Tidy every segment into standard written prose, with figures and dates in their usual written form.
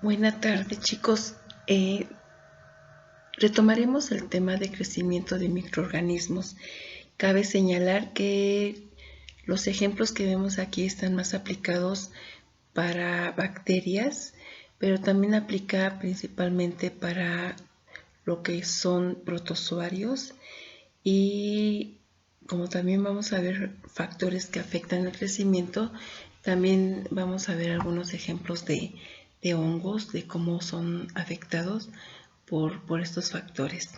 Buenas tardes, chicos. Retomaremos el tema de crecimiento de microorganismos. Cabe señalar que los ejemplos que vemos aquí están más aplicados para bacterias, pero también aplica principalmente para lo que son protozoarios y como también vamos a ver factores que afectan el crecimiento, también vamos a ver algunos ejemplos de hongos, de cómo son afectados por estos factores.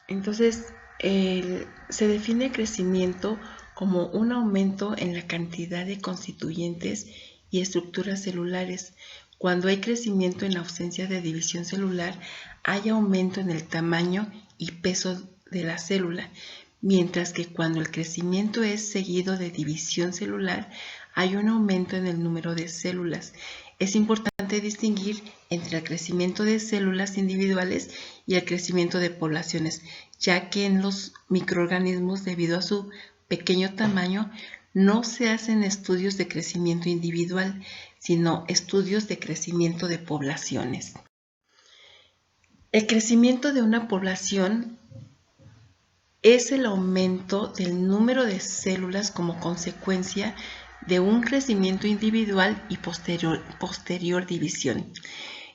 Entonces, se define crecimiento como un aumento en la cantidad de constituyentes y estructuras celulares. Cuando hay crecimiento en ausencia de división celular, hay aumento en el tamaño y peso de la célula, mientras que cuando el crecimiento es seguido de división celular, hay un aumento en el número de células. Es importante distinguir entre el crecimiento de células individuales y el crecimiento de poblaciones, ya que en los microorganismos, debido a su pequeño tamaño, no se hacen estudios de crecimiento individual, sino estudios de crecimiento de poblaciones. El crecimiento de una población es el aumento del número de células como consecuencia de un crecimiento individual y posterior división.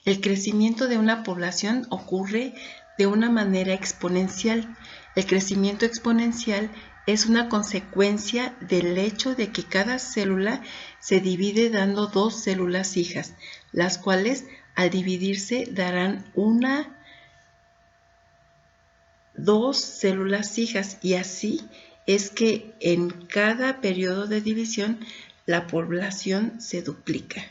El crecimiento de una población ocurre de una manera exponencial. El crecimiento exponencial es una consecuencia del hecho de que cada célula se divide dando dos células hijas, las cuales al dividirse darán dos células hijas, y así es que en cada periodo de división la población se duplica.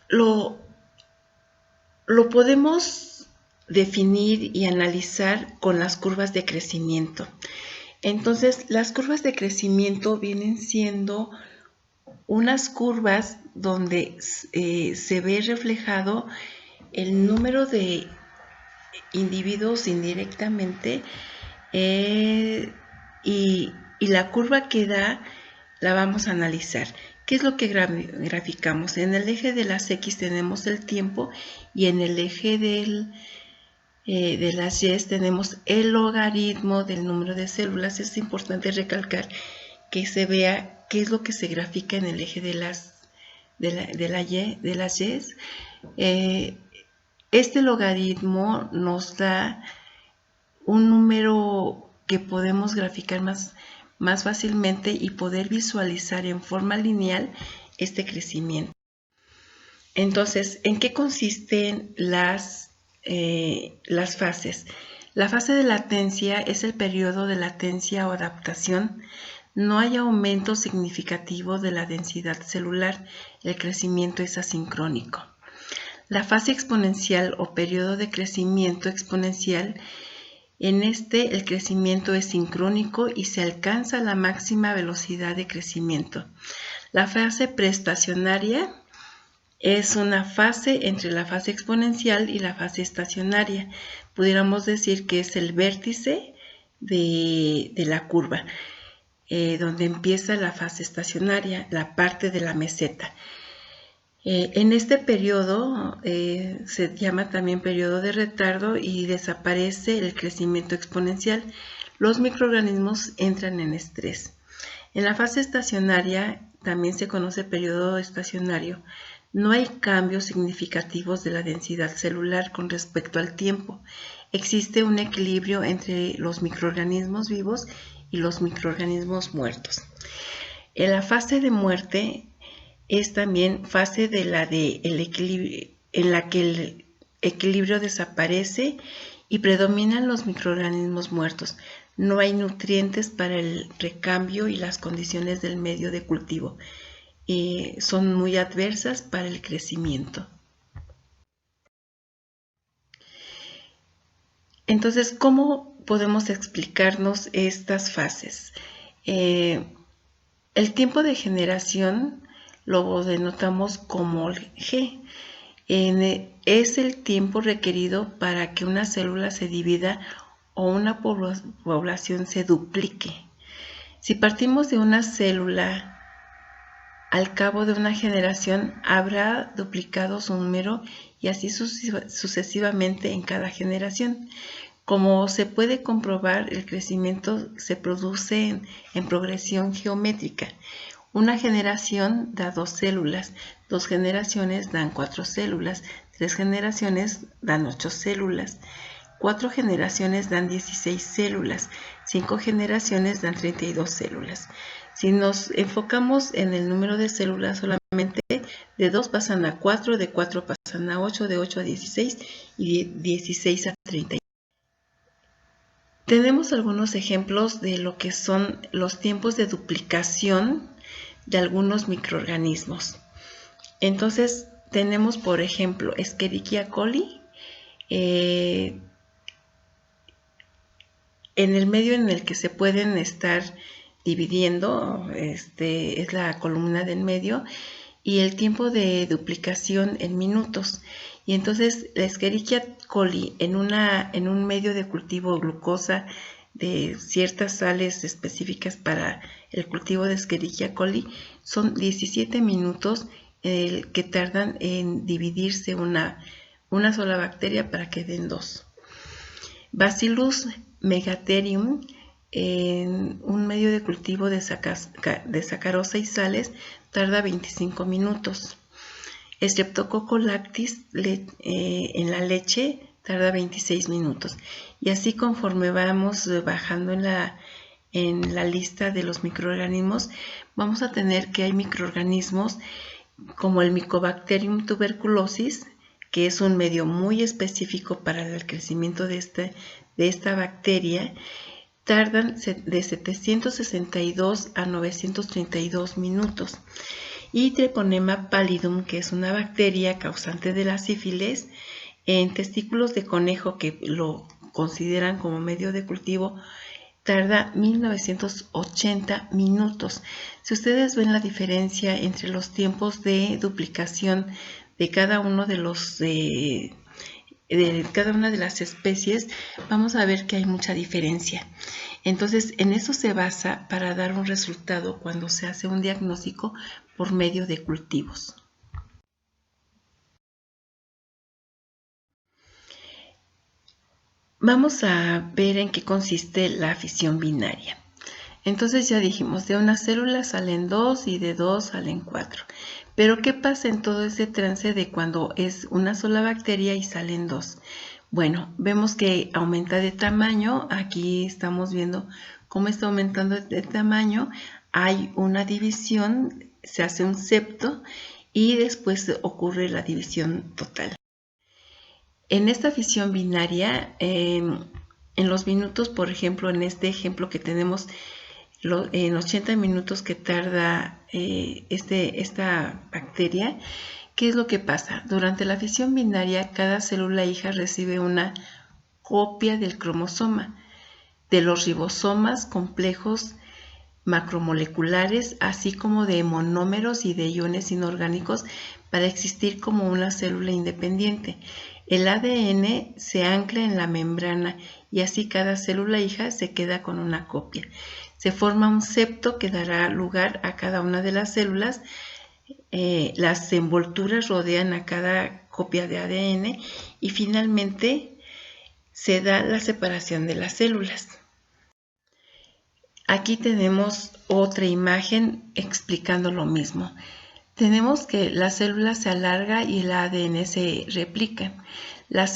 Lo podemos definir y analizar con las curvas de crecimiento. Entonces, las curvas de crecimiento vienen siendo unas curvas donde se ve reflejado el número de individuos indirectamente y la curva que da la vamos a analizar. ¿Qué es lo que graficamos? En el eje de las X tenemos el tiempo y en el eje de las Y tenemos el logaritmo del número de células. Es importante recalcar que se vea qué es lo que se grafica en el eje de las Y. Este logaritmo nos da un número que podemos graficar más fácilmente y poder visualizar en forma lineal este crecimiento. Entonces, ¿en qué consisten las fases? La fase de latencia es el periodo de latencia o adaptación. No hay aumento significativo de la densidad celular. El crecimiento es asincrónico. La fase exponencial o periodo de crecimiento exponencial, en el crecimiento es sincrónico y se alcanza la máxima velocidad de crecimiento. La fase preestacionaria es una fase entre la fase exponencial y la fase estacionaria. Pudiéramos decir que es el vértice de la curva, donde empieza la fase estacionaria, la parte de la meseta. En este periodo se llama también periodo de retardo y desaparece el crecimiento exponencial. Los microorganismos entran en estrés. En la fase estacionaria, también se conoce periodo estacionario, no hay cambios significativos de la densidad celular con respecto al tiempo. Existe un equilibrio entre los microorganismos vivos y los microorganismos muertos. En la fase de muerte es también fase en la que el equilibrio desaparece y predominan los microorganismos muertos. No hay nutrientes para el recambio y las condiciones del medio de cultivo son muy adversas para el crecimiento. Entonces, ¿cómo podemos explicarnos estas fases? El tiempo de generación lo denotamos como G. Es el tiempo requerido para que una célula se divida o una población se duplique. Si partimos de una célula al cabo de una generación habrá duplicado su número y así sucesivamente en cada generación. Como se puede comprobar, el crecimiento se produce en progresión geométrica. Una generación da 2 células, 2 generaciones dan 4 células, 3 generaciones dan 8 células, 4 generaciones dan 16 células, 5 generaciones dan 32 células. Si nos enfocamos en el número de células, solamente de 2 pasan a 4, de 4 pasan a 8, de 8 a 16 y de 16 a 32. Tenemos algunos ejemplos de lo que son los tiempos de duplicación de algunos microorganismos. Entonces, tenemos, por ejemplo, Escherichia coli. En el medio en el que se pueden estar dividiendo, es la columna del medio, y el tiempo de duplicación en minutos. Y entonces la Escherichia coli en un medio de cultivo glucosa de ciertas sales específicas para el cultivo de Escherichia coli son 17 minutos que tardan en dividirse una sola bacteria para que den 2. Bacillus megatherium en un medio de cultivo de sacarosa y sales tarda 25 minutos. Streptococcus lactis en la leche tarda 26 minutos. Y así conforme vamos bajando en la lista de los microorganismos, vamos a tener que hay microorganismos como el Mycobacterium tuberculosis, que es un medio muy específico para el crecimiento de esta bacteria, tardan de 762 a 932 minutos. Y Treponema pallidum, que es una bacteria causante de la sífilis, en testículos de conejo, que lo consideran como medio de cultivo, tarda 1980 minutos. Si ustedes ven la diferencia entre los tiempos de duplicación de cada uno de cada una de las especies, vamos a ver que hay mucha diferencia. Entonces, en eso se basa para dar un resultado cuando se hace un diagnóstico por medio de cultivos. Vamos a ver en qué consiste la fisión binaria. Entonces ya dijimos, de una célula salen 2 y de 2 salen 4. Pero ¿qué pasa en todo ese trance de cuando es una sola bacteria y salen 2? Bueno, vemos que aumenta de tamaño. Aquí estamos viendo cómo está aumentando de tamaño. Hay una división, se hace un septo y después ocurre la división total. En esta fisión binaria, en los minutos, por ejemplo, en este ejemplo que tenemos, en 80 minutos que tarda esta bacteria, ¿qué es lo que pasa? Durante la fisión binaria, cada célula hija recibe una copia del cromosoma, de los ribosomas complejos macromoleculares, así como de monómeros y de iones inorgánicos para existir como una célula independiente. El ADN se ancla en la membrana y así cada célula hija se queda con una copia. Se forma un septo que dará lugar a cada una de las células. Las envolturas rodean a cada copia de ADN y finalmente se da la separación de las células. Aquí tenemos otra imagen explicando lo mismo. Tenemos que la célula se alarga y el ADN se replica. La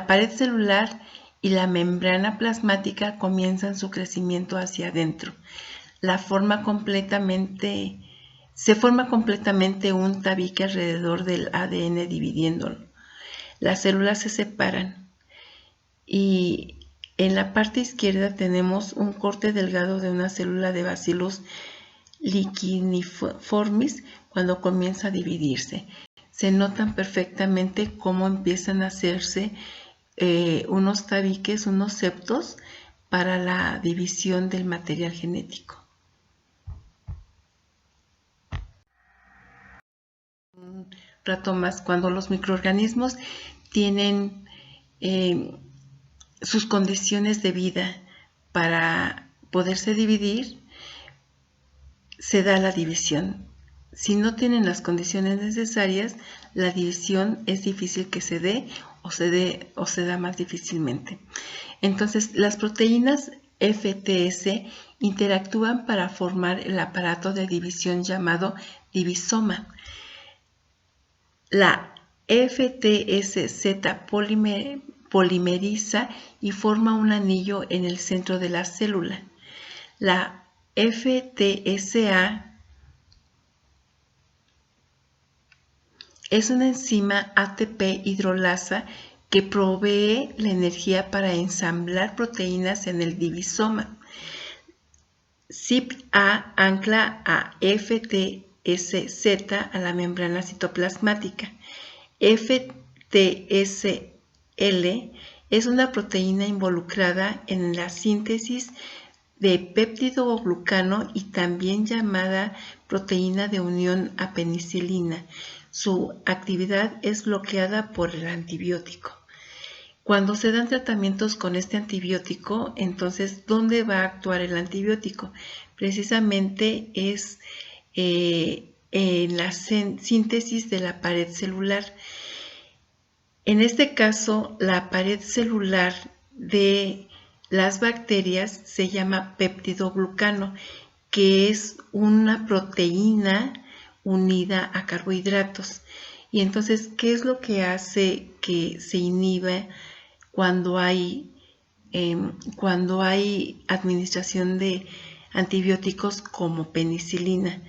pared celular y la membrana plasmática comienzan su crecimiento hacia adentro. Se forma completamente un tabique alrededor del ADN dividiéndolo. Las células se separan y en la parte izquierda tenemos un corte delgado de una célula de Bacillus licheniformis cuando comienza a dividirse. Se notan perfectamente cómo empiezan a hacerse unos tabiques, unos septos para la división del material genético. Un rato más, cuando los microorganismos tienen sus condiciones de vida para poderse dividir, se da la división. Si no tienen las condiciones necesarias, la división es difícil que se dé o se da más difícilmente. Entonces, las proteínas FTS interactúan para formar el aparato de división llamado divisoma. La FTSZ polimeriza y forma un anillo en el centro de la célula. La FTSA es una enzima ATP hidrolasa que provee la energía para ensamblar proteínas en el divisoma. CYP-A ancla a FTSZ a la membrana citoplasmática. FTSL es una proteína involucrada en la síntesis de péptidoglucano y también llamada proteína de unión a penicilina. Su actividad es bloqueada por el antibiótico. Cuando se dan tratamientos con este antibiótico, entonces, ¿dónde va a actuar el antibiótico? Precisamente es en la síntesis de la pared celular. En este caso, la pared celular de las bacterias se llama péptidoglucano, que es una proteína unida a carbohidratos. Y entonces, ¿qué es lo que hace que se inhiba cuando hay administración de antibióticos como penicilina?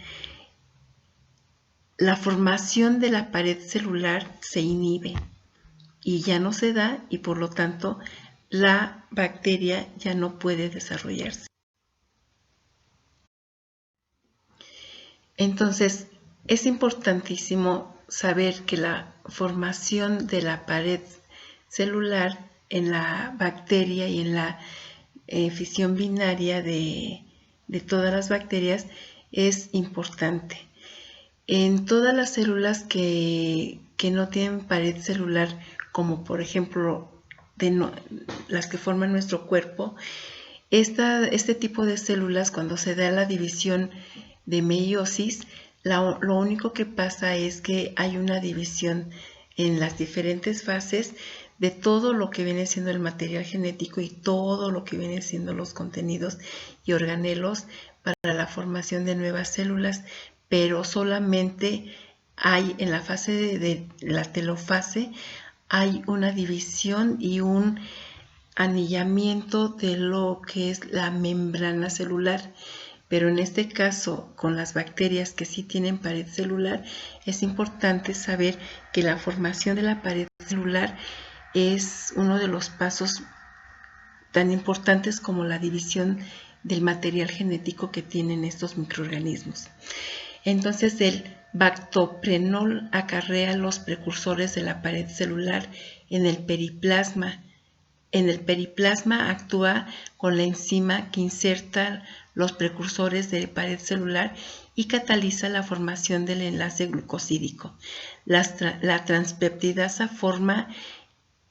La formación de la pared celular se inhibe y ya no se da, y por lo tanto la bacteria ya no puede desarrollarse. Entonces, es importantísimo saber que la formación de la pared celular en la bacteria y en la fisión binaria de todas las bacterias es importante. En todas las células que no tienen pared celular, como por ejemplo las que forman nuestro cuerpo, este tipo de células, cuando se da la división de meiosis, lo único que pasa es que hay una división en las diferentes fases de todo lo que viene siendo el material genético y todo lo que viene siendo los contenidos y organelos para la formación de nuevas células, pero solamente hay en la fase de la telofase, hay una división y un anillamiento de lo que es la membrana celular. Pero en este caso, con las bacterias que sí tienen pared celular, es importante saber que la formación de la pared celular es uno de los pasos tan importantes como la división del material genético que tienen estos microorganismos. Entonces, el bactoprenol acarrea los precursores de la pared celular en el periplasma. En el periplasma actúa con la enzima que inserta los precursores de pared celular y cataliza la formación del enlace glucosídico. La transpeptidasa forma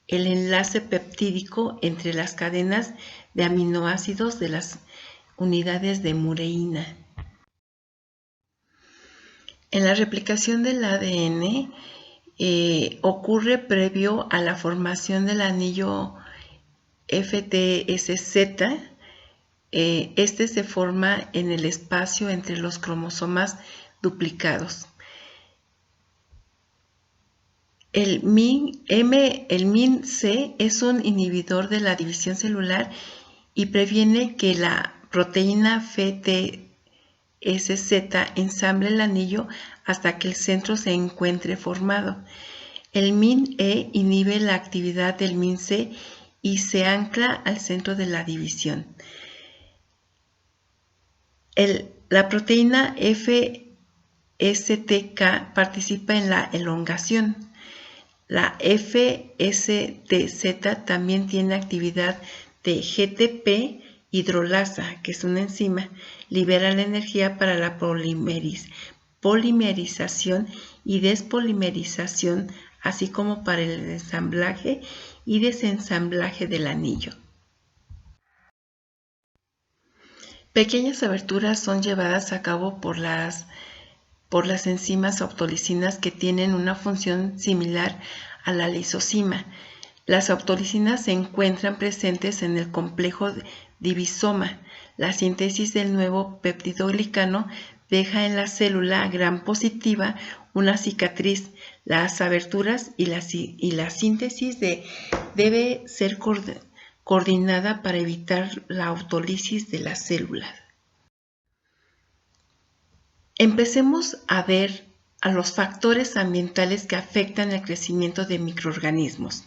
el enlace peptídico entre las cadenas de aminoácidos de las unidades de mureína. En la replicación del ADN ocurre previo a la formación del anillo FTSZ. Este se forma en el espacio entre los cromosomas duplicados. El MIN-C es un inhibidor de la división celular y previene que la proteína FTSZ ensamble el anillo hasta que el centro se encuentre formado. El MIN-E inhibe la actividad del MIN-C y se ancla al centro de la división. La proteína FSTK participa en la elongación. La FSTZ también tiene actividad de GTP hidrolasa, que es una enzima, libera la energía para la polimerización y despolimerización, así como para el ensamblaje y desensamblaje del anillo. Pequeñas aberturas son llevadas a cabo por las enzimas autolisinas que tienen una función similar a la lisozima. Las autolisinas se encuentran presentes en el complejo divisoma. La síntesis del nuevo peptidoglicano deja en la célula gram positiva una cicatriz. Las aberturas y la síntesis debe ser coordinada para evitar la autólisis de las células. Empecemos a ver a los factores ambientales que afectan el crecimiento de microorganismos.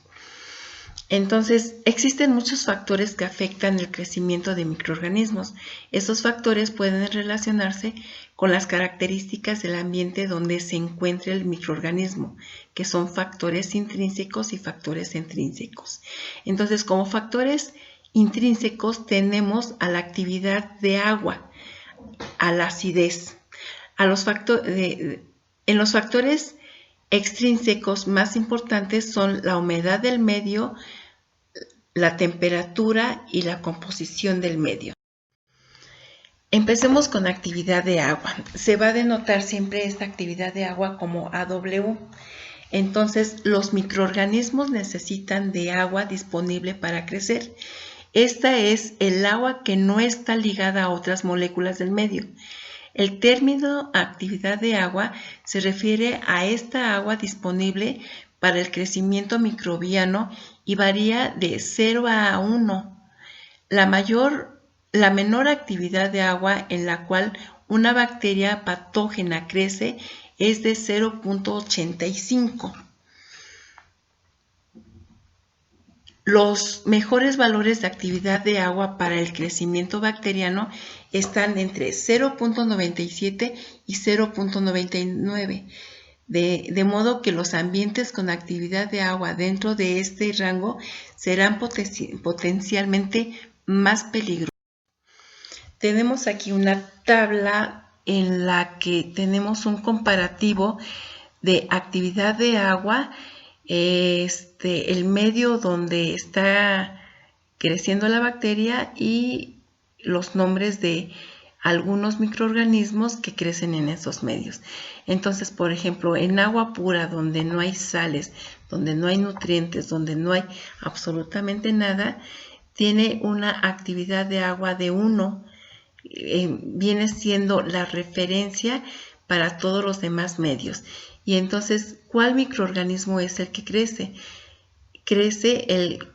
Entonces, existen muchos factores que afectan el crecimiento de microorganismos. Esos factores pueden relacionarse con las características del ambiente donde se encuentra el microorganismo, que son factores intrínsecos y factores extrínsecos. Entonces, como factores intrínsecos tenemos a la actividad de agua, a la acidez. En los factores extrínsecos más importantes son la humedad del medio, la temperatura y la composición del medio. Empecemos con actividad de agua. Se va a denotar siempre esta actividad de agua como AW. Entonces, los microorganismos necesitan de agua disponible para crecer. Esta es el agua que no está ligada a otras moléculas del medio. El término actividad de agua se refiere a esta agua disponible para el crecimiento microbiano y varía de 0 a 1. La menor actividad de agua en la cual una bacteria patógena crece es de 0.85. Los mejores valores de actividad de agua para el crecimiento bacteriano están entre 0.97 y 0.99, de modo que los ambientes con actividad de agua dentro de este rango serán potencialmente más peligrosos. Tenemos aquí una tabla en la que tenemos un comparativo de actividad de agua, el medio donde está creciendo la bacteria y los nombres de algunos microorganismos que crecen en esos medios. Entonces, por ejemplo, en agua pura, donde no hay sales, donde no hay nutrientes, donde no hay absolutamente nada, tiene una actividad de agua de 1, viene siendo la referencia para todos los demás medios. Y entonces, ¿cuál microorganismo es el que crece? Crece el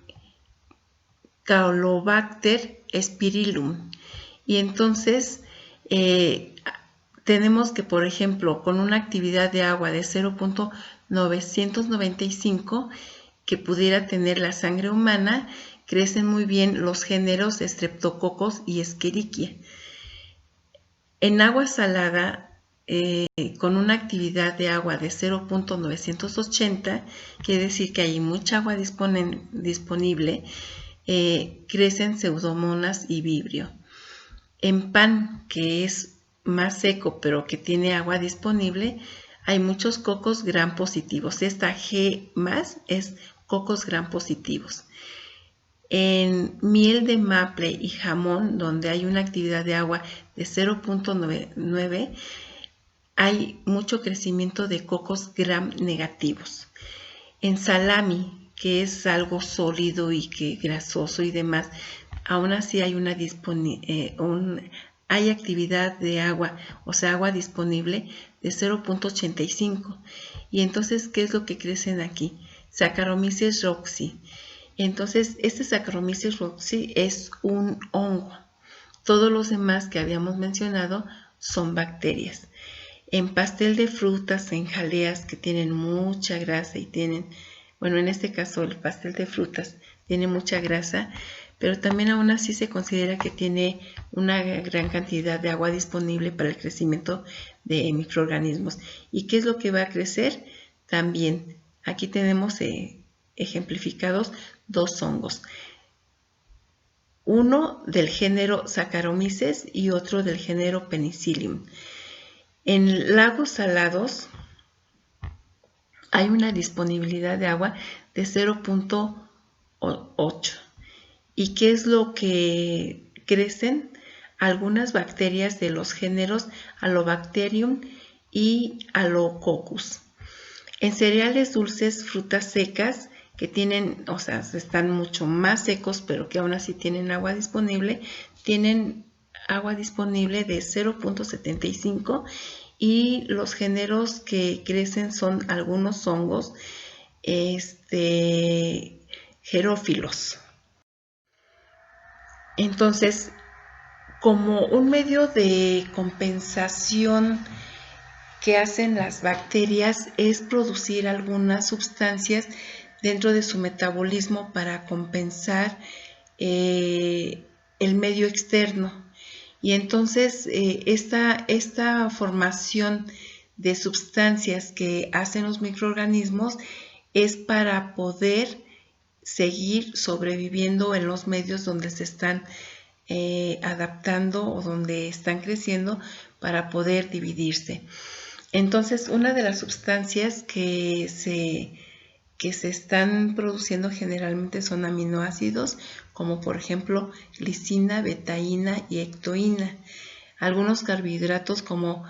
Caulobacter spirillum. Y entonces tenemos que, por ejemplo, con una actividad de agua de 0.995 que pudiera tener la sangre humana, crecen muy bien los géneros Streptococcus y Escherichia. En agua salada, con una actividad de agua de 0.980, quiere decir que hay mucha agua disponible, crecen Pseudomonas y Vibrio. En pan, que es más seco pero que tiene agua disponible, hay muchos cocos gram positivos. Esta G+ es cocos gram positivos. En miel de maple y jamón, donde hay una actividad de agua de 0.99, hay mucho crecimiento de cocos gram negativos. En salami, que es algo sólido y que grasoso y demás, aún así hay hay actividad de agua, o sea, agua disponible de 0.85. Y entonces, ¿qué es lo que crecen aquí? Saccharomyces roxy. Entonces, este Saccharomyces roxy es un hongo. Todos los demás que habíamos mencionado son bacterias. En pastel de frutas, en jaleas que tienen mucha grasa y tienen, bueno, en este caso el pastel de frutas tiene mucha grasa, pero también aún así se considera que tiene una gran cantidad de agua disponible para el crecimiento de microorganismos. ¿Y qué es lo que va a crecer? También aquí tenemos ejemplificados dos hongos. Uno del género Saccharomyces y otro del género Penicillium. En lagos salados hay una disponibilidad de agua de 0.8. ¿Y qué es lo que crecen? algunas bacterias de los géneros Halobacterium y Halococcus. En cereales dulces, frutas secas que tienen, o sea, están mucho más secos, pero que aún así tienen agua disponible de 0.75, y los géneros que crecen son algunos hongos xerófilos. Entonces, como un medio de compensación que hacen las bacterias es producir algunas sustancias dentro de su metabolismo para compensar el medio externo. Y entonces esta formación de sustancias que hacen los microorganismos es para poder seguir sobreviviendo en los medios donde se están adaptando o donde están creciendo, para poder dividirse. Entonces, una de las sustancias que se están produciendo generalmente son aminoácidos, como por ejemplo glicina, betaína y ectoína. Algunos carbohidratos como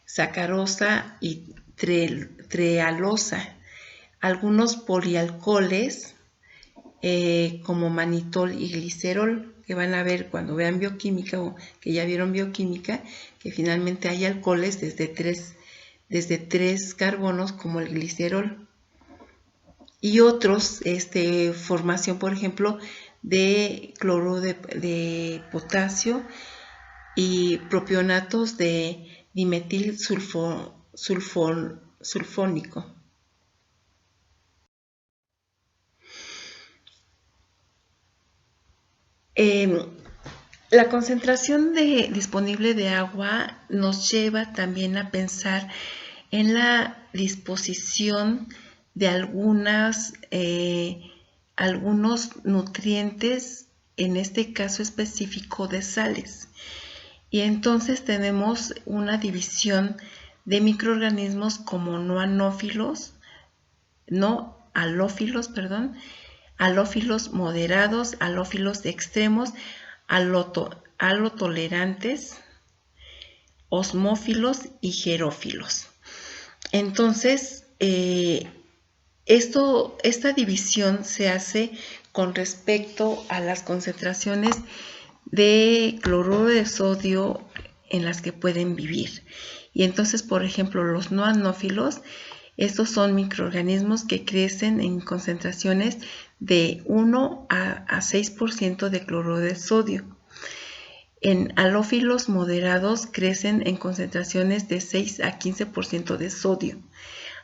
sacarosa y trealosa. Algunos polialcoholes como manitol y glicerol, que van a ver cuando vean bioquímica o que ya vieron bioquímica, que finalmente hay alcoholes desde tres carbonos, como el glicerol. Y otros, formación, por ejemplo, de cloruro de potasio y propionatos de dimetil sulfónico. La concentración disponible de agua nos lleva también a pensar en la disposición de algunos nutrientes, en este caso específico de sales. Y entonces tenemos una división de microorganismos como halófilos moderados, halófilos extremos, halotolerantes, osmófilos y xerófilos. Entonces, esta división se hace con respecto a las concentraciones de cloruro de sodio en las que pueden vivir. Y entonces, por ejemplo, los no anófilos, estos son microorganismos que crecen en concentraciones de 1 a 6% de cloruro de sodio. En halófilos moderados crecen en concentraciones de 6 a 15% de sodio.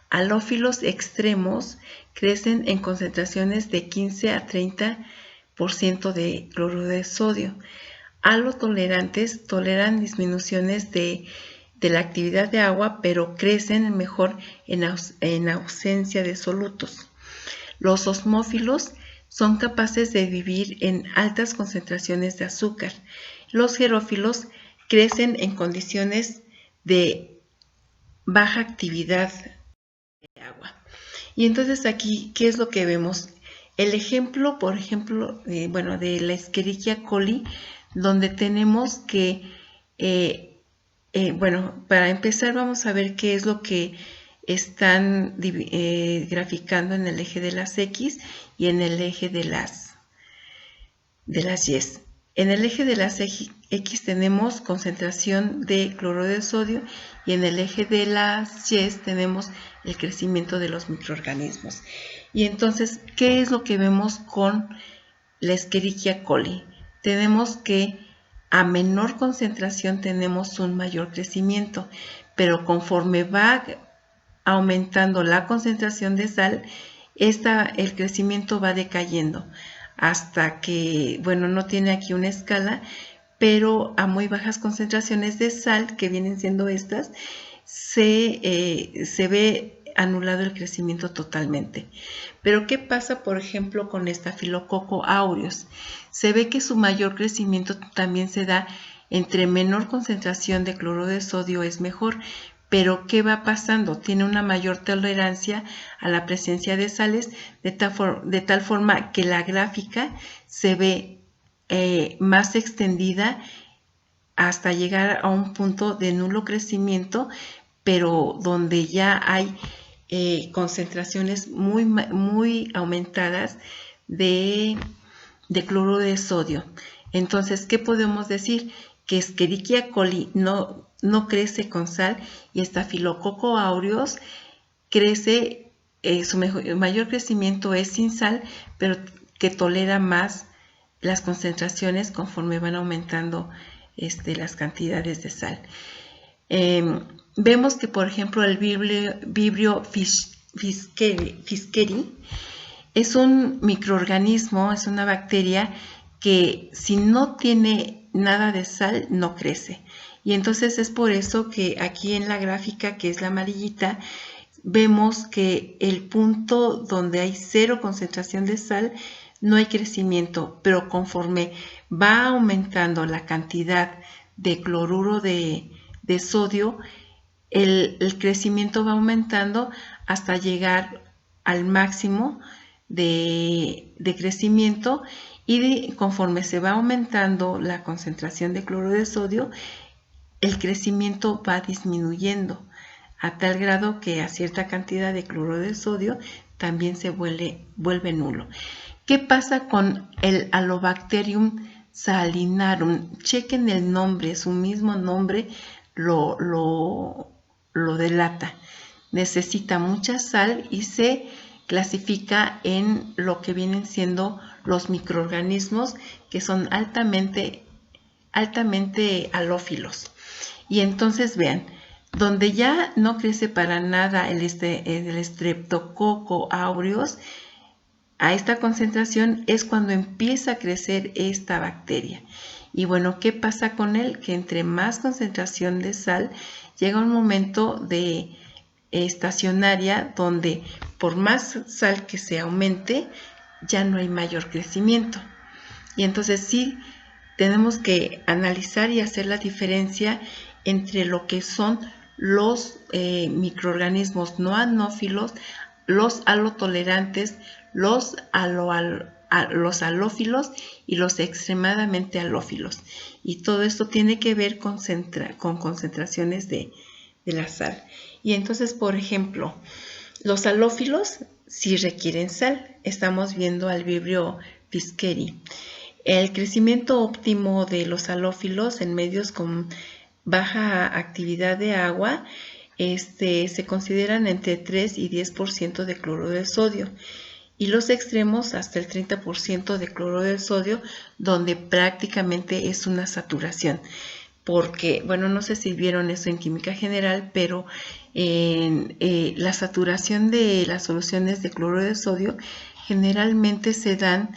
Halófilos extremos crecen en concentraciones de 15 a 30% de cloruro de sodio. Halotolerantes toleran disminuciones de la actividad de agua, pero crecen mejor en ausencia de solutos. Los osmófilos son capaces de vivir en altas concentraciones de azúcar. Los xerófilos crecen en condiciones de baja actividad de agua. Y entonces aquí, ¿qué es lo que vemos? El ejemplo, por ejemplo, de la Escherichia coli, donde tenemos que, para empezar vamos a ver qué es lo que están graficando en el eje de las X y en el eje de las Y. En el eje de las X tenemos concentración de cloruro de sodio, y en el eje de las Y tenemos el crecimiento de los microorganismos. Y entonces, ¿qué es lo que vemos con la Escherichia coli? Tenemos que a menor concentración tenemos un mayor crecimiento, pero conforme va aumentando la concentración de sal, el crecimiento va decayendo hasta que, no tiene aquí una escala, pero a muy bajas concentraciones de sal, que vienen siendo estas, se ve anulado el crecimiento totalmente. Pero ¿qué pasa, por ejemplo, con Staphylococcus aureus? Se ve que su mayor crecimiento también se da entre menor concentración de cloruro de sodio es mejor. Pero ¿qué va pasando? Tiene una mayor tolerancia a la presencia de sales, de tal forma que la gráfica se ve más extendida hasta llegar a un punto de nulo crecimiento, pero donde ya hay concentraciones muy aumentadas de cloruro de sodio. Entonces, ¿qué podemos decir? Que Escherichia coli no crece con sal y Staphylococcus aureus crece, su mayor crecimiento es sin sal, pero que tolera más las concentraciones conforme van aumentando las cantidades de sal. Vemos que, por ejemplo, el Vibrio fiskeri es un microorganismo, es una bacteria que si no tiene nada de sal, no crece. Y entonces es por eso que aquí en la gráfica, que es la amarillita, vemos que el punto donde hay 0 concentración de sal, no hay crecimiento, pero conforme va aumentando la cantidad de cloruro de sodio, el crecimiento va aumentando hasta llegar al máximo de crecimiento, y conforme se va aumentando la concentración de cloruro de sodio, el crecimiento va disminuyendo a tal grado que a cierta cantidad de cloruro de sodio también se vuelve nulo. ¿Qué pasa con el Halobacterium salinarum? Chequen el nombre, su mismo nombre lo delata. Necesita mucha sal y se clasifica en lo que vienen siendo los microorganismos que son altamente halófilos. Y entonces vean, donde ya no crece para nada el Streptococcus aureus, a esta concentración es cuando empieza a crecer esta bacteria. Y bueno, ¿qué pasa con él? Que entre más concentración de sal, llega un momento de estacionaria donde por más sal que se aumente, ya no hay mayor crecimiento. Y entonces sí, tenemos que analizar y hacer la diferencia entre lo que son los microorganismos no anófilos, los halotolerantes, los halófilos y los extremadamente halófilos. Y todo esto tiene que ver con concentraciones de la sal. Y entonces, por ejemplo, los halófilos sí requieren sal. Estamos viendo al Vibrio fiskeri. El crecimiento óptimo de los halófilos en medios con baja actividad de agua se consideran entre 3 y 10% de cloruro de sodio, y los extremos hasta el 30% de cloruro de sodio, donde prácticamente es una saturación. Porque, bueno, no sé si vieron eso en química general, pero la saturación de las soluciones de cloruro de sodio generalmente se dan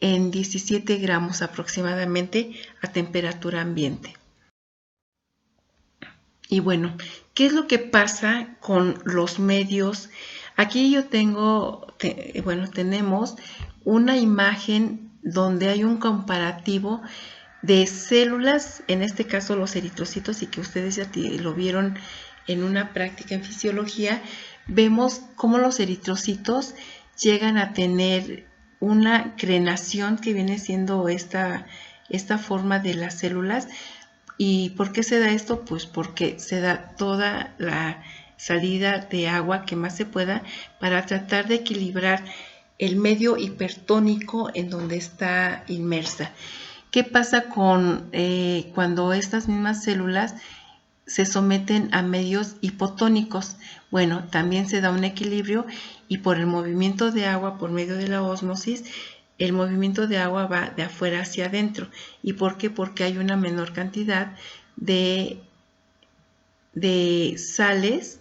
en 17 gramos aproximadamente a temperatura ambiente. Y bueno, ¿qué es lo que pasa con los medios? Aquí yo tenemos una imagen donde hay un comparativo de células, en este caso los eritrocitos, y que ustedes ya lo vieron en una práctica en fisiología. Vemos cómo los eritrocitos llegan a tener una crenación que viene siendo esta forma de las células. ¿Y por qué se da esto? Pues porque se da toda la salida de agua que más se pueda para tratar de equilibrar el medio hipertónico en donde está inmersa. ¿Qué pasa cuando estas mismas células se someten a medios hipotónicos? Bueno, también se da un equilibrio, y por el movimiento de agua por medio de la ósmosis, el movimiento de agua va de afuera hacia adentro. ¿Y por qué? Porque hay una menor cantidad de sales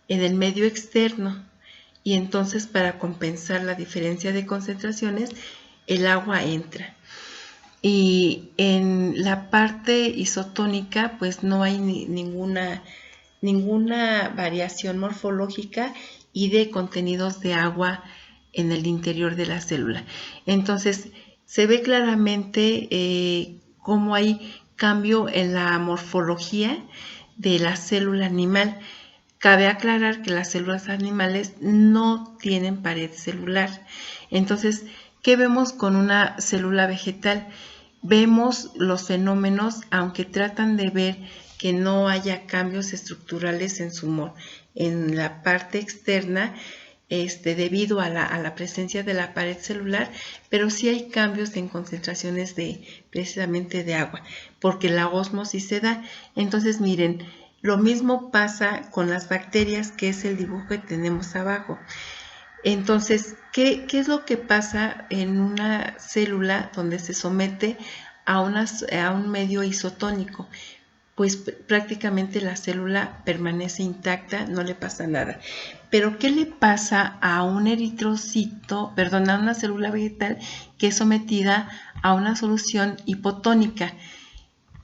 en el medio externo. Y entonces, para compensar la diferencia de concentraciones, el agua entra. Y en la parte isotónica, pues no hay ninguna variación morfológica y de contenidos de agua en el interior de la célula. Entonces, se ve claramente cómo hay cambio en la morfología de la célula animal. Cabe aclarar que las células animales no tienen pared celular. Entonces, ¿qué vemos con una célula vegetal? vemos los fenómenos, aunque tratan de ver que no haya cambios estructurales en la parte externa, debido a la presencia de la pared celular, pero sí hay cambios en concentraciones precisamente de agua, porque la ósmosis se da. Entonces, miren, lo mismo pasa con las bacterias, que es el dibujo que tenemos abajo. Entonces, ¿qué es lo que pasa en una célula donde se somete a un medio isotónico? Pues prácticamente la célula permanece intacta, no le pasa nada. Pero ¿qué le pasa a un eritrocito, perdón, a una célula vegetal que es sometida a una solución hipotónica?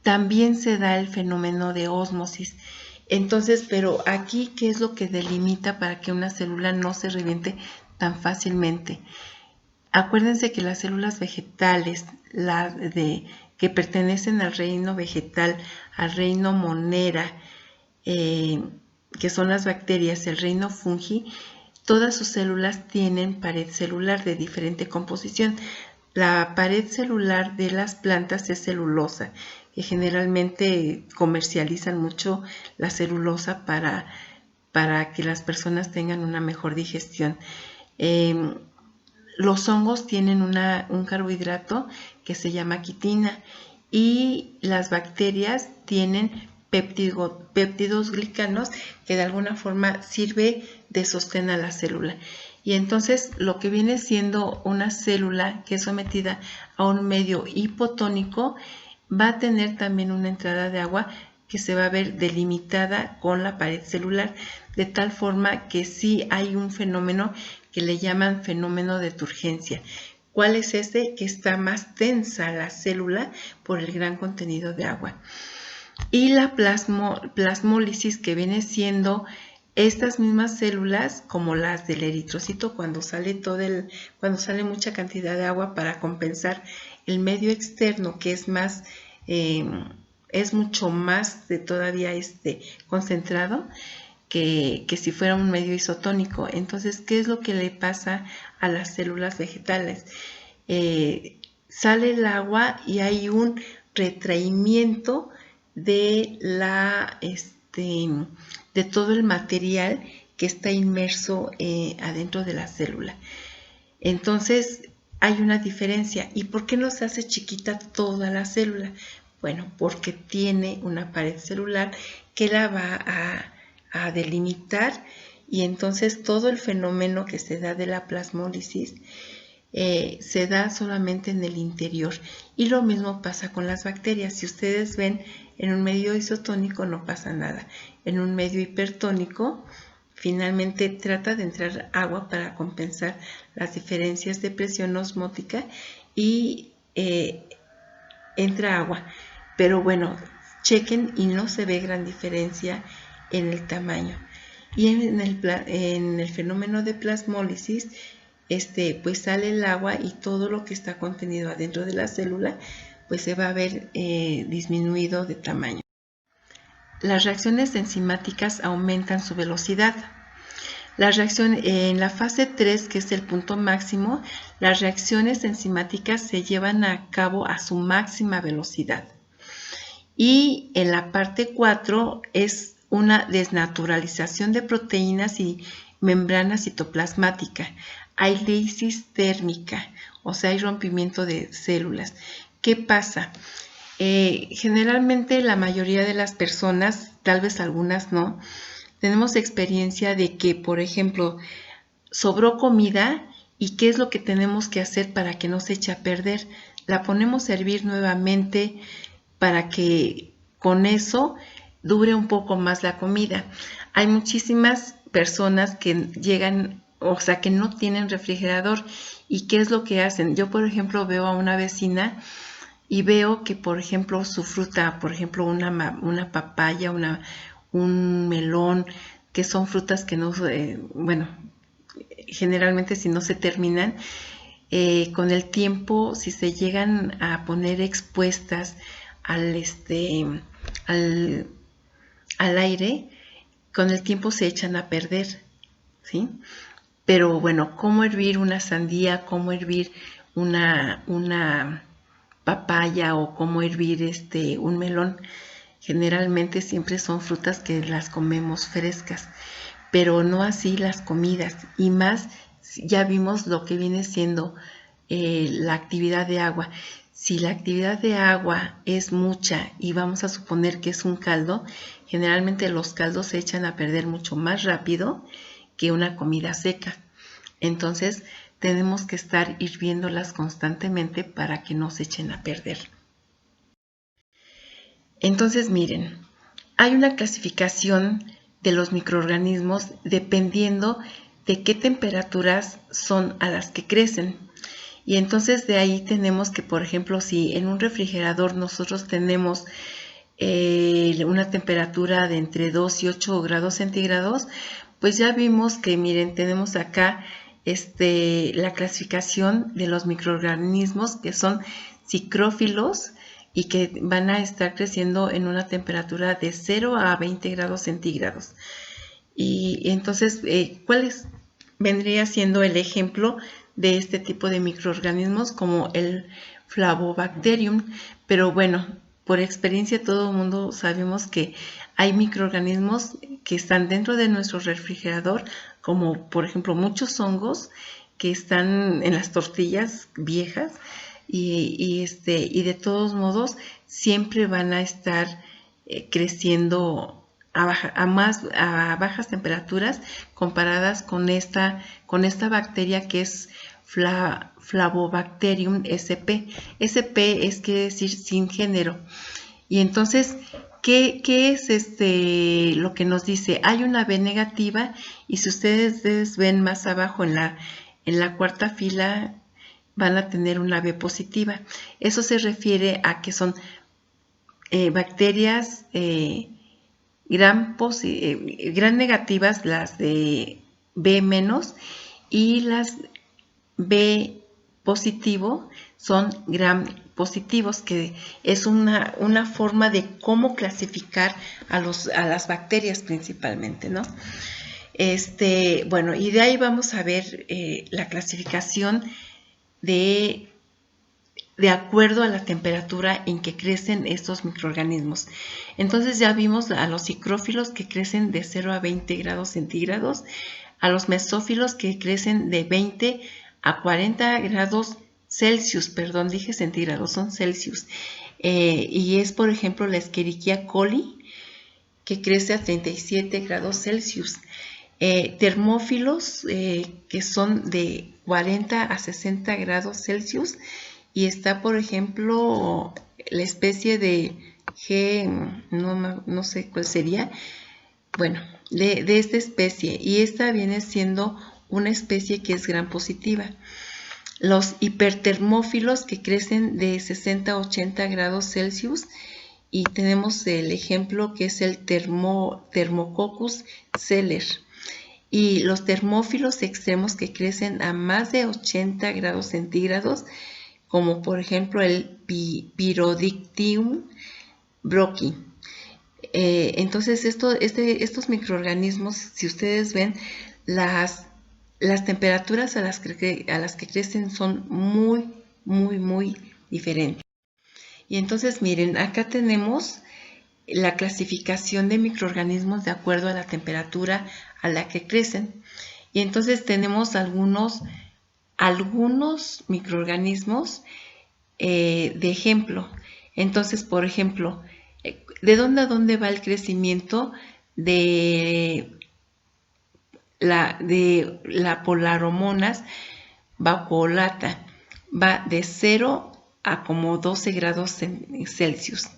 También se da el fenómeno de ósmosis. Entonces, pero aquí, ¿qué es lo que delimita para que una célula no se reviente tan fácilmente? Acuérdense que las células vegetales, que pertenecen al reino vegetal, al reino monera, que son las bacterias, el reino fungi, todas sus células tienen pared celular de diferente composición. La pared celular de las plantas es celulosa, que generalmente comercializan mucho la celulosa para que las personas tengan una mejor digestión. Los hongos tienen un carbohidrato que se llama quitina, y las bacterias tienen péptidos glicanos, que de alguna forma sirve de sostén a la célula. Y entonces lo que viene siendo una célula que es sometida a un medio hipotónico va a tener también una entrada de agua que se va a ver delimitada con la pared celular, de tal forma que sí hay un fenómeno que le llaman fenómeno de turgencia. ¿Cuál es este? Que está más tensa la célula por el gran contenido de agua. Y la plasmólisis, que viene siendo estas mismas células, como las del eritrocito, cuando sale mucha cantidad de agua para compensar el medio externo, que es más, es mucho más todavía concentrado que si fuera un medio isotónico. Entonces, ¿qué es lo que le pasa a las células vegetales? Sale el agua y hay un retraimiento de de todo el material que está inmerso adentro de la célula. Entonces, hay una diferencia. ¿Y por qué no se hace chiquita toda la célula? Bueno, porque tiene una pared celular que la va a delimitar, y entonces todo el fenómeno que se da de la plasmólisis se da solamente en el interior. Y lo mismo pasa con las bacterias. Si ustedes ven, en un medio isotónico no pasa nada. En un medio hipertónico, finalmente trata de entrar agua para compensar las diferencias de presión osmótica, y entra agua. Pero bueno, chequen y no se ve gran diferencia en el tamaño. Y en el fenómeno de plasmólisis, pues sale el agua, y todo lo que está contenido adentro de la célula pues se va a ver disminuido de tamaño. Las reacciones enzimáticas aumentan su velocidad. En la fase 3, que es el punto máximo, las reacciones enzimáticas se llevan a cabo a su máxima velocidad. Y en la parte 4 es una desnaturalización de proteínas y membrana citoplasmática. Hay lisis térmica, o sea, hay rompimiento de células. ¿Qué pasa? Generalmente la mayoría de las personas, tal vez algunas no, tenemos experiencia de que, por ejemplo, sobró comida, y ¿qué es lo que tenemos que hacer para que no se eche a perder? La ponemos a hervir nuevamente para que con eso dure un poco más la comida. Hay muchísimas personas que llegan, o sea, que no tienen refrigerador. ¿Y qué es lo que hacen? Yo, por ejemplo, veo a una vecina y veo que, por ejemplo, su fruta, por ejemplo, una papaya, un melón, que son frutas que no, bueno, generalmente si no se terminan, con el tiempo, si se llegan a poner expuestas al aire, con el tiempo se echan a perder, ¿sí? Pero bueno, ¿cómo hervir una sandía? ¿Cómo hervir una papaya o cómo hervir un melón. Generalmente siempre son frutas que las comemos frescas, pero no así las comidas. Y más, ya vimos lo que viene siendo la actividad de agua. Si la actividad de agua es mucha y vamos a suponer que es un caldo, generalmente los caldos se echan a perder mucho más rápido que una comida seca. Entonces tenemos que estar hirviéndolas constantemente para que no se echen a perder. Entonces miren, hay una clasificación de los microorganismos dependiendo de qué temperaturas son a las que crecen. Y entonces de ahí tenemos que, por ejemplo, si en un refrigerador nosotros tenemos una temperatura de entre 2 y 8 grados centígrados, pues ya vimos que, miren, tenemos acá la clasificación de los microorganismos que son psicrófilos y que van a estar creciendo en una temperatura de 0 a 20 grados centígrados. Y entonces, ¿cuál vendría siendo el ejemplo de este tipo de microorganismos? Como el Flavobacterium. Pero bueno, por experiencia todo el mundo sabemos que hay microorganismos que están dentro de nuestro refrigerador, como por ejemplo muchos hongos que están en las tortillas viejas y de todos modos siempre van a estar creciendo a bajas temperaturas comparadas con esta bacteria que es Flavobacterium sp. Sp quiere decir sin género. Y entonces, ¿qué es lo que nos dice? Hay una B negativa y si ustedes ven más abajo en la cuarta fila van a tener una B positiva. Eso se refiere a que son bacterias gran negativas, las de B menos, y las B positivo son gram positivos, que es una forma de cómo clasificar a las bacterias principalmente, ¿no? Bueno, y de ahí vamos a ver la clasificación de acuerdo a la temperatura en que crecen estos microorganismos. Entonces ya vimos a los psicrófilos que crecen de 0 a 20 grados centígrados, a los mesófilos que crecen de 20 a 40 grados Celsius, perdón, dije centígrados, son Celsius. Y es, por ejemplo, la Escherichia coli, que crece a 37 grados Celsius. Termófilos, que son de 40 a 60 grados Celsius. Y está, por ejemplo, la especie de G, no sé cuál sería, bueno, de esta especie. Y esta viene siendo una especie que es gram positiva. Los hipertermófilos que crecen de 60 a 80 grados Celsius. Y tenemos el ejemplo que es el Thermococcus celer. Y los termófilos extremos que crecen a más de 80 grados centígrados, como por ejemplo el Pyrodictium brocchi. Entonces estos microorganismos, si ustedes ven, las temperaturas a las que crecen son muy, muy, muy diferentes. Y entonces miren, acá tenemos la clasificación de microorganismos de acuerdo a la temperatura a la que crecen. Y entonces tenemos algunos microorganismos de ejemplo. Entonces, por ejemplo, ¿de dónde a dónde va el crecimiento de la Polaromonas vacuolata? Va de 0 a como 12 grados Celsius.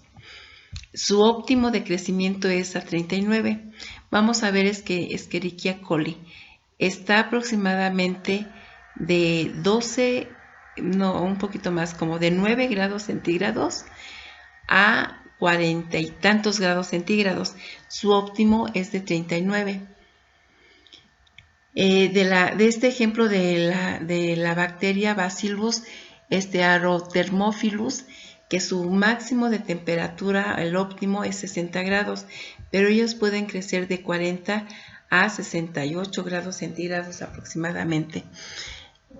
Su óptimo de crecimiento es a 39. Vamos a ver Escherichia coli. Está aproximadamente de 12, no, un poquito más, como de 9 grados centígrados a 40 y tantos grados centígrados. Su óptimo es de 39. De este ejemplo de la bacteria Bacillus Aerothermophilus, que su máximo de temperatura, el óptimo, es 60 grados, pero ellos pueden crecer de 40 a 68 grados centígrados aproximadamente.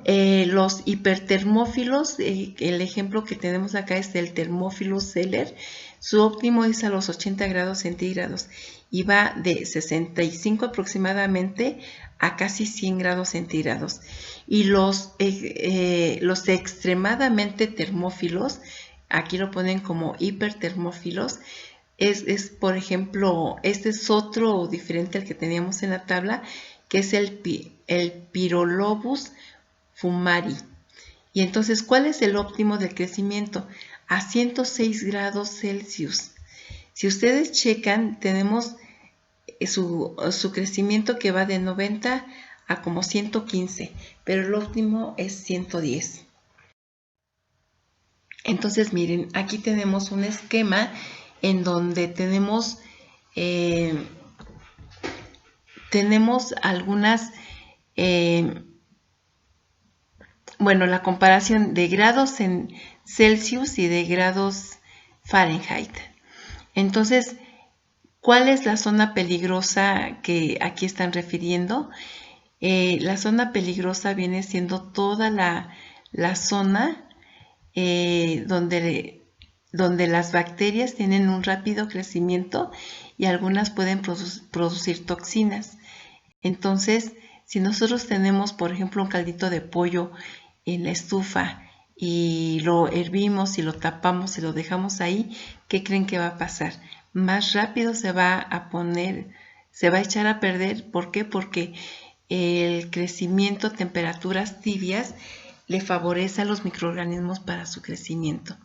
Los hipertermófilos, el ejemplo que tenemos acá es el Thermophilus celer. Su óptimo es a los 80 grados centígrados y va de 65 aproximadamente a casi 100 grados centígrados. Y los extremadamente termófilos, aquí lo ponen como hipertermófilos, es por ejemplo, este es otro diferente al que teníamos en la tabla, que es el Pyrolobus fumari. Y entonces, ¿cuál es el óptimo del crecimiento? A 106 grados Celsius. Si ustedes checan, tenemos su crecimiento que va de 90 a como 115, pero el óptimo es 110. Entonces, miren, aquí tenemos un esquema en donde tenemos algunas bueno, la comparación de grados en Celsius y de grados Fahrenheit. Entonces, ¿cuál es la zona peligrosa que aquí están refiriendo? La zona peligrosa viene siendo toda la zona donde las bacterias tienen un rápido crecimiento y algunas pueden producir toxinas. Entonces, si nosotros tenemos, por ejemplo, un caldito de pollo en la estufa y lo hervimos y lo tapamos y lo dejamos ahí, ¿qué creen que va a pasar? Más rápido se va a echar a perder. ¿Por qué? Porque el crecimiento a temperaturas tibias le favorece a los microorganismos para su crecimiento.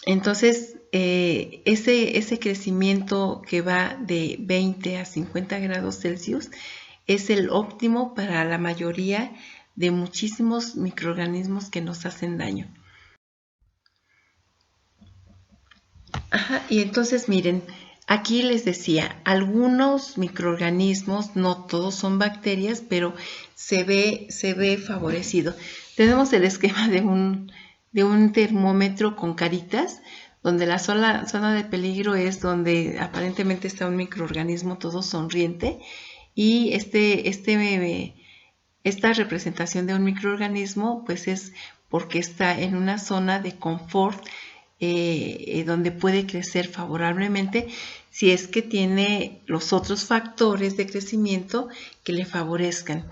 Entonces, ese crecimiento que va de 20 a 50 grados Celsius es el óptimo para la mayoría de muchísimos microorganismos que nos hacen daño. Y entonces miren, aquí les decía, algunos microorganismos, no todos son bacterias, pero se ve favorecido. Tenemos el esquema de un termómetro con caritas, donde la zona de peligro es donde aparentemente está un microorganismo todo sonriente, y esta representación de un microorganismo pues es porque está en una zona de confort donde puede crecer favorablemente si es que tiene los otros factores de crecimiento que le favorezcan.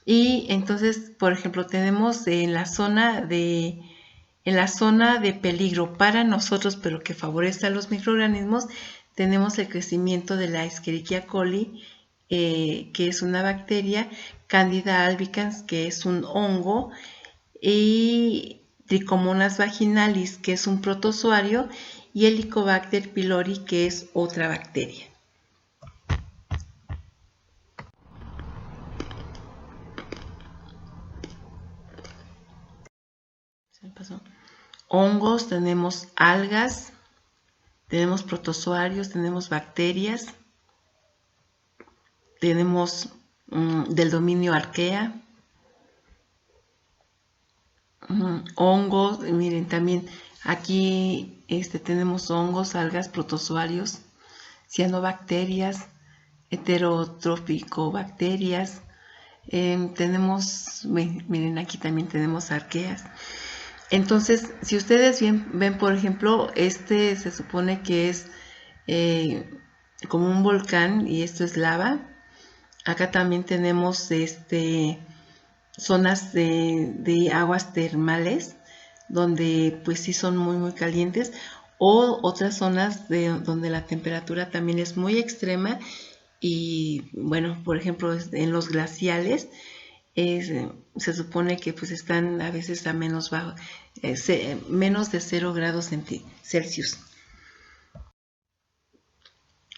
Y entonces, por ejemplo, tenemos en la zona de peligro para nosotros, pero que favorece a los microorganismos, tenemos el crecimiento de la Escherichia coli, que es una bacteria, Candida albicans, que es un hongo, y Trichomonas vaginalis, que es un protozoario, y Helicobacter pylori, que es otra bacteria. Hongos, tenemos algas, tenemos protozoarios, tenemos bacterias, tenemos del dominio arquea, hongos, miren también aquí tenemos hongos, algas, protozoarios, cianobacterias, heterotrófico-bacterias, tenemos, miren aquí también tenemos arqueas. Entonces, si ustedes ven, por ejemplo, se supone que es como un volcán y esto es lava. Acá también tenemos zonas de aguas termales donde pues sí son muy muy calientes, o otras zonas donde la temperatura también es muy extrema y bueno, por ejemplo en los glaciales se supone que pues están a veces a menos de 0 grados Celsius.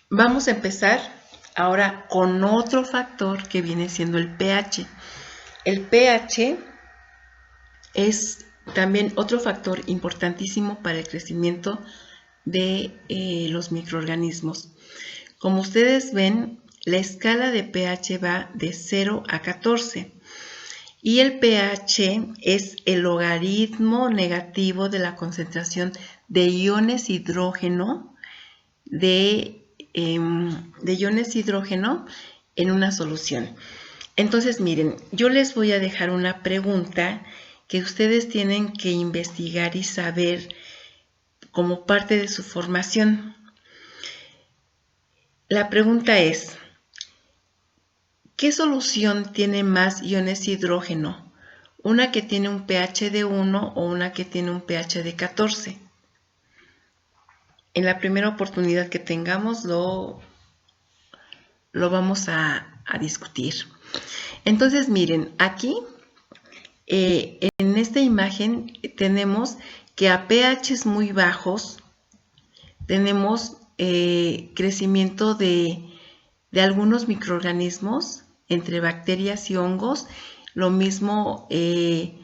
Vamos a empezar ahora con otro factor que viene siendo el pH. El pH es también otro factor importantísimo para el crecimiento de los microorganismos. Como ustedes ven, la escala de pH va de 0 a 14 y el pH es el logaritmo negativo de la concentración de iones hidrógeno en una solución. Entonces, miren, yo les voy a dejar una pregunta que ustedes tienen que investigar y saber como parte de su formación. La pregunta es, ¿qué solución tiene más iones hidrógeno? ¿Una que tiene un pH de 1 o una que tiene un pH de 14? En la primera oportunidad que tengamos lo vamos a discutir. Entonces, miren, aquí en esta imagen tenemos que a pHs muy bajos tenemos crecimiento de algunos microorganismos entre bacterias y hongos. Lo mismo en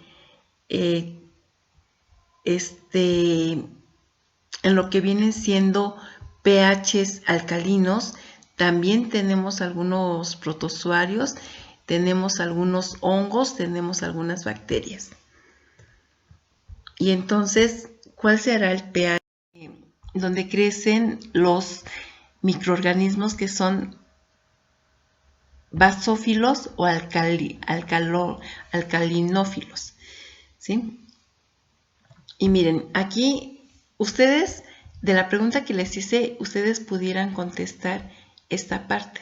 lo que vienen siendo pHs alcalinos, también tenemos algunos protozoarios, tenemos algunos hongos, tenemos algunas bacterias. Y entonces, ¿cuál será el pH donde crecen los microorganismos que son basófilos o alcalinófilos? ¿Sí? Y miren, aquí ustedes, de la pregunta que les hice, ustedes pudieran contestar esta parte,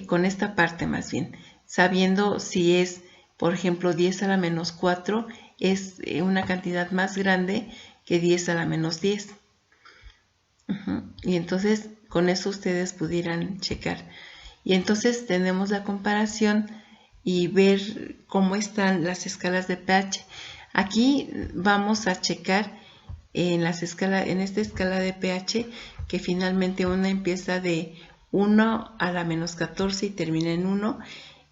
con esta parte más bien, sabiendo si es, por ejemplo, 10 a la menos 4 es una cantidad más grande que 10 a la menos 10. Y entonces, con eso ustedes pudieran checar. Y entonces tenemos la comparación y ver cómo están las escalas de pH. Aquí vamos a checar en esta escala de pH que finalmente una empieza de 1 a la menos 14 y termina en 1,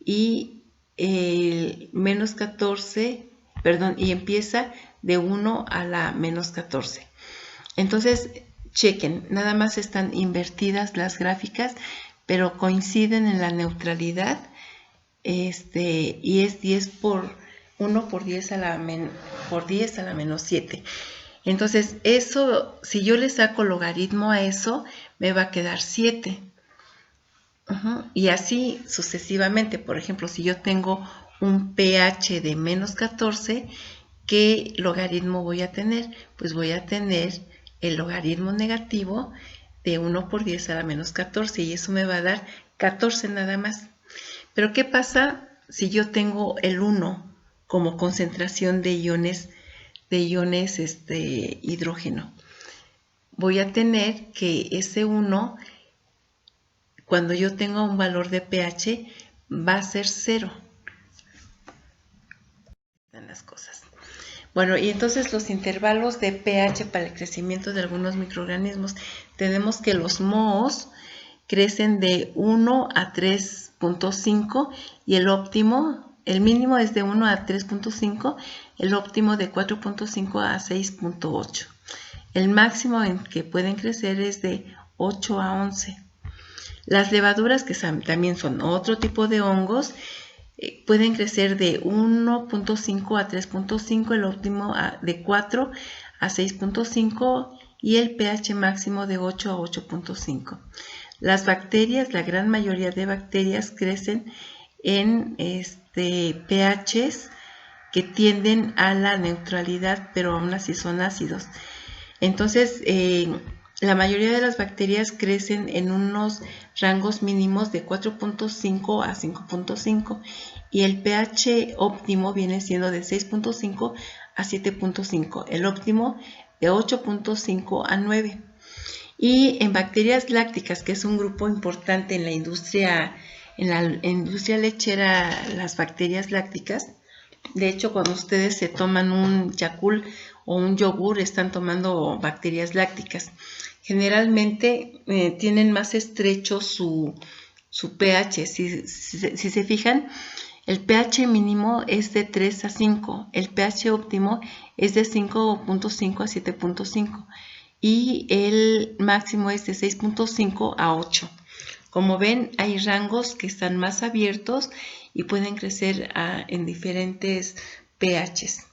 y el menos 14, perdón, y empieza de 1 a la menos 14. Entonces, chequen, nada más están invertidas las gráficas, pero coinciden en la neutralidad, y es 10 por 1 por 10 a la menos 7. Entonces, eso, si yo le saco logaritmo a eso, me va a quedar 7. Y así sucesivamente. Por ejemplo, si yo tengo un pH de menos 14, ¿qué logaritmo voy a tener? Pues voy a tener el logaritmo negativo de 1 por 10 a la menos 14, y eso me va a dar 14 nada más. Pero ¿qué pasa si yo tengo el 1 como concentración de iones hidrógeno? Voy a tener que ese 1, cuando yo tenga un valor de pH, va a ser 0. Están las cosas. Bueno, y entonces los intervalos de pH para el crecimiento de algunos microorganismos. Tenemos que los mohos crecen de 1 a 3.5 y el mínimo es de 1 a 3.5, el óptimo de 4.5 a 6.8. El máximo en que pueden crecer es de 8 a 11. Las levaduras, que también son otro tipo de hongos, pueden crecer de 1.5 a 3.5, el óptimo de 4 a 6.5 y el pH máximo de 8 a 8.5. Las bacterias, la gran mayoría de bacterias crecen en pHs que tienden a la neutralidad, pero aún así son ácidos. Entonces, la mayoría de las bacterias crecen en unos rangos mínimos de 4.5 a 5.5 y el pH óptimo viene siendo de 6.5 a 7.5, el óptimo de 8.5 a 9. Y en bacterias lácticas, que es un grupo importante en la industria lechera, las bacterias lácticas, de hecho, cuando ustedes se toman un Yakult o un yogur, están tomando bacterias lácticas. Generalmente tienen más estrecho su pH. Si se fijan, el pH mínimo es de 3 a 5, el pH óptimo es de 5.5 a 7.5 y el máximo es de 6.5 a 8. Como ven, hay rangos que están más abiertos y pueden crecer en diferentes pHs.